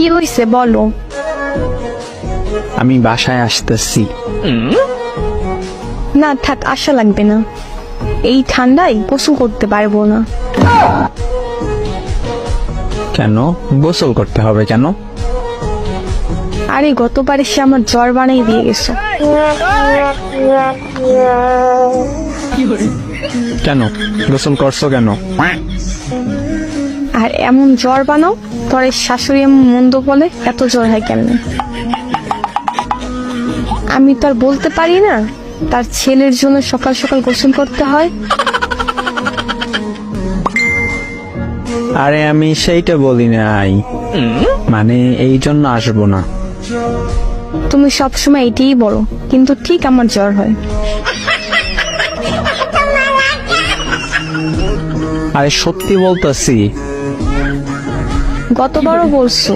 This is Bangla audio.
কি হইছে বলো। আমি বাসায় আসতেছি। না থাক, আশা লাগবে না, এই ঠান্ডায় গোসল করতে পারবো না। কেন গোসল করতে হবে কেন? আরে গতবার এসে আমার জ্বর বানিয়ে দিয়ে গেছো। কেন গোসল করছো কেন? আর এমন জ্বর বানাও, তোর শাশুড়ি এমন মন্দ বলে এত জ্বর হয় কেমনে? আমি তো আর বলতে পারি না তার ছেলের জন্য সকাল সকাল গোসল করতে হয়। আরে আমি সেইটা বলি নাই, মানে এই জন্য আসবো না। তুমি সবসময় এটাই বলো, কিন্তু ঠিক আমার জ্বর হয়। আরে সত্যি বলতেছি। গতবারও বলছো।